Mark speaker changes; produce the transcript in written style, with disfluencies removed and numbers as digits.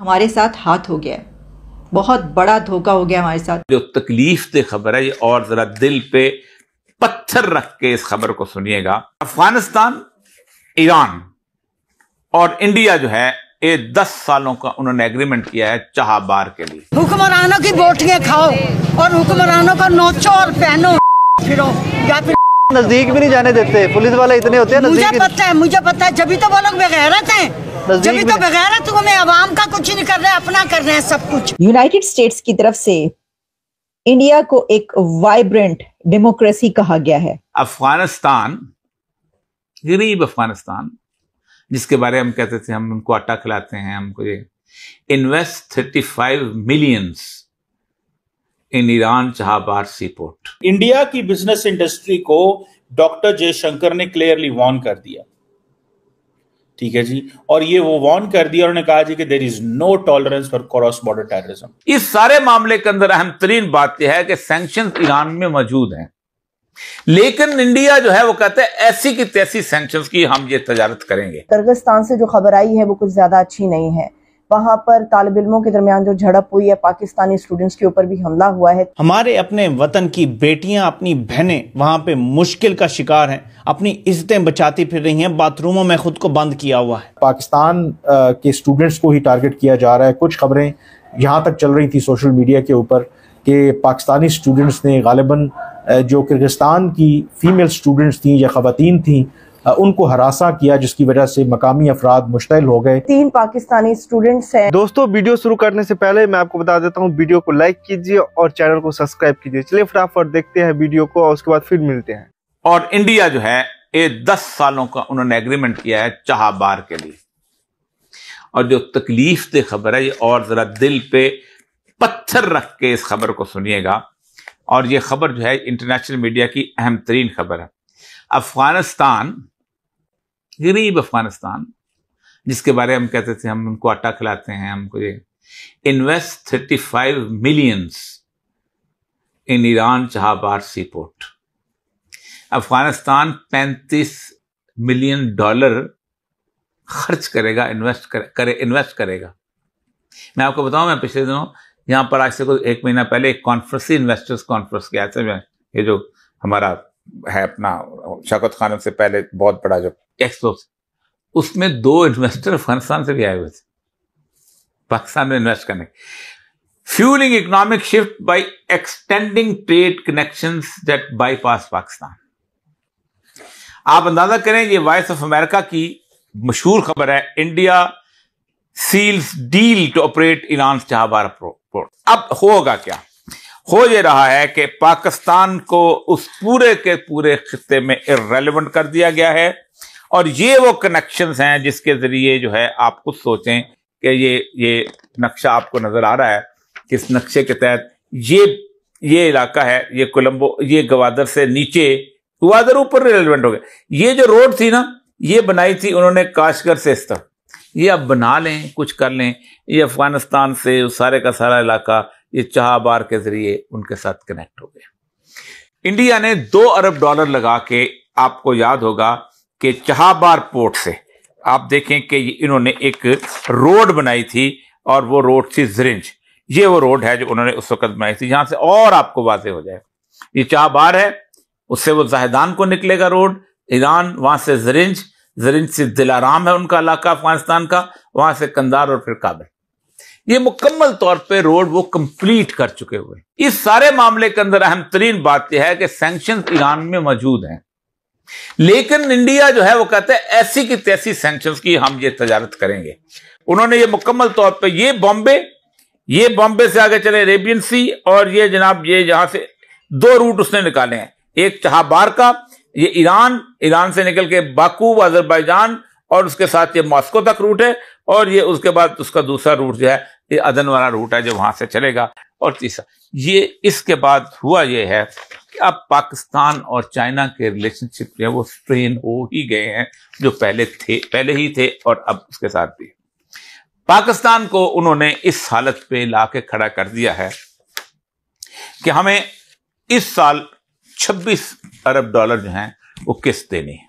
Speaker 1: ہمارے ساتھ ہاتھ ہو گیا ہے، بہت بڑا دھوکہ ہو گیا ہمارے ساتھ۔
Speaker 2: جو تکلیف دہ خبر ہے یہ اور ذرا دل پہ پتھر رکھ کے اس خبر کو سنیے گا۔ افغانستان، ایران اور انڈیا جو ہے یہ 10 سالوں کا انہوں نے ایگریمنٹ کیا ہے چہابار کے لیے۔
Speaker 3: حکمرانوں کی بوٹیاں کھاؤ اور حکمرانوں کا نوچو اور پہنو پھرو، یا پھر
Speaker 4: نزدیک بھی نہیں جانے دیتے، پولیس والے اتنے ہوتے ہیں۔
Speaker 3: مجھے پتا ہے، جبھی تو وہ لوگ بغیرت ہیں، جبھی تو بغیرت ہمیں عوام کا کچھ نہیں کر رہے، اپنا کر رہے ہیں سب کچھ۔
Speaker 1: یونائٹڈ اسٹیٹس کی طرف سے انڈیا کو ایک وائبرنٹ ڈیموکریسی کہا گیا ہے۔
Speaker 2: افغانستان، غریب افغانستان جس کے بارے میں ہم کہتے تھے ہم ان کو آٹا کھلاتے ہیں، ہم کو یہ invest 35 millions in Iran Chabahar sea port.
Speaker 5: India کی بزنس انڈسٹری کو ڈاکٹر جے شنکر نے کلیئرلی وارن کر دیا، ٹھیک ہے جی، اور یہ وہ وارن کر دیا، انہوں نے کہا جی کہ there is no tolerance for cross border terrorism.
Speaker 2: اس سارے معاملے کے اندر اہم ترین بات یہ ہے کہ سینکشنز ایران میں موجود ہیں، لیکن انڈیا جو ہے وہ کہتے ہیں ایسی کی تیسی سینکشنز کی ہم یہ تجارت کریں گے۔
Speaker 6: کرغزستان سے جو خبر آئی ہے وہ کچھ زیادہ اچھی نہیں ہے، وہاں پر طالب علموں کے درمیان جو جھڑپ ہوئی ہے، پاکستانی اسٹوڈنٹس کے اوپر بھی حملہ ہوا ہے۔
Speaker 7: ہمارے اپنے وطن کی بیٹیاں، اپنی بہنیں وہاں پہ مشکل کا شکار ہیں، اپنی عزتیں بچاتی پھر رہی ہیں، باتھ روموں میں خود کو بند کیا ہوا ہے۔
Speaker 8: پاکستان کے اسٹوڈنٹس کو ہی ٹارگٹ کیا جا رہا ہے۔ کچھ خبریں یہاں تک چل رہی تھی سوشل میڈیا کے اوپر کہ پاکستانی اسٹوڈنٹس نے غالباً جو کرغزستان کی فیمیل اسٹوڈنٹس تھیں یا خواتین تھیں ان کو ہراساں کیا، جس کی وجہ سے مقامی افراد مشتعل ہو گئے۔
Speaker 6: 3 پاکستانی اسٹوڈنٹس ہیں۔
Speaker 4: دوستو، ویڈیو شروع کرنے سے پہلے میں آپ کو بتا دیتا ہوں ویڈیو کو لائک کیجئے اور چینل کو سبسکرائب کیجئے۔ چلیے فٹافٹ دیکھتے ہیں ویڈیو کو اور اس کے بعد پھر ملتے ہیں۔
Speaker 2: اور انڈیا جو ہے یہ 10 سالوں کا انہوں نے ایگریمنٹ کیا ہے چہابار کے لیے، اور جو تکلیف دہ خبر ہے یہ اور ذرا دل پہ پتھر رکھ کے اس خبر کو سنیے گا، اور یہ خبر جو ہے انٹرنیشنل میڈیا کی اہم ترین خبر ہے۔ افغانستان، غریب افغانستان جس کے بارے میں ہم کہتے تھے ہم ان کو آٹا کھلاتے ہیں، ہم کو یہ invest 35 millions in Iran Chabahar sea port. Afghanistan $35 million خرچ کرے گا، انویسٹ کرے گا۔ میں آپ کو بتاؤں، میں پچھلے دنوں یہاں پر آج سے کوئی 1 مہینہ پہلے ایک کانفرنس، انویسٹرز کانفرنس کیا تھا، یہ جو ہمارا ہے اپنا شوکت خانم سے پہلے بہت بڑا جو ایکسپو، اس میں 2 انویسٹر افغانستان سے بھی آئے ہوئے تھے پاکستان میں انویسٹ کرنے۔ Fuelling economic shift by extending trade connections that bypass Pakistan. آپ اندازہ کریں، یہ وائس آف امریکہ کی مشہور خبر ہے، India seals deal to operate Iran Chabahar port. اب ہوگا کیا؟ ہو یہ رہا ہے کہ پاکستان کو اس پورے کے پورے خطے میں ارریلیونٹ کر دیا گیا ہے، اور یہ وہ کنیکشنز ہیں جس کے ذریعے جو ہے آپ خود سوچیں کہ یہ نقشہ آپ کو نظر آ رہا ہے کہ اس نقشے کے تحت یہ علاقہ ہے، یہ کولمبو، یہ گوادر سے نیچے، گوادر اوپر ریلیونٹ ہو گیا۔ یہ جو روڈ تھی نا، یہ بنائی تھی انہوں نے کاشگر سے اس طرف، یہ اب بنا لیں، کچھ کر لیں، یہ افغانستان سے سارے کا سارا علاقہ یہ چہابار کے ذریعے ان کے ساتھ کنیکٹ ہو گیا۔ انڈیا نے $2 ارب لگا کے، آپ کو یاد ہوگا کہ چہابار پورٹ سے آپ دیکھیں کہ انہوں نے ایک روڈ بنائی تھی، اور وہ روڈ تھی زرنج۔ یہ وہ روڈ ہے جو انہوں نے اس وقت بنائی تھی، جہاں سے اور آپ کو واضح ہو جائے یہ چہابار ہے، اس سے وہ زاہدان کو نکلے گا روڈ، ایران، وہاں سے زرنج سے دلارام ہے ان کا علاقہ افغانستان کا، وہاں سے کندار اور پھر کابل۔ یہ مکمل طور پہ روڈ وہ کمپلیٹ کر چکے ہوئے۔ اس سارے معاملے کے اندر اہم ترین بات یہ ہے کہ سینکشنز ایران میں موجود ہیں، لیکن انڈیا جو ہے وہ کہتے ہیں ایسی کی تیسی سینکشنز کی ہم یہ تجارت کریں گے۔ انہوں نے یہ مکمل طور پہ یہ بامبے سے آگے چلے عربین سی، اور یہ جناب یہ جہاں سے 2 روٹ اس نے نکالے ہیں، ایک چہابار کا، یہ ایران سے نکل کے باکو آذربائیجان اور اس کے ساتھ یہ ماسکو تک روٹ ہے، اور یہ اس کے بعد اس کا دوسرا روٹ جو ہے یہ عدن والا روٹ ہے جو وہاں سے چلے گا، اور تیسرا یہ اس کے بعد ہوا یہ ہے کہ اب پاکستان اور چائنا کے ریلیشن شپ جو ہے وہ سٹرین ہو ہی گئے ہیں، جو پہلے ہی تھے اور اب اس کے ساتھ بھی۔ پاکستان کو انہوں نے اس حالت پہ لا کے کھڑا کر دیا ہے کہ ہمیں اس سال $26 ارب جو ہیں وہ قسط دینی ہے۔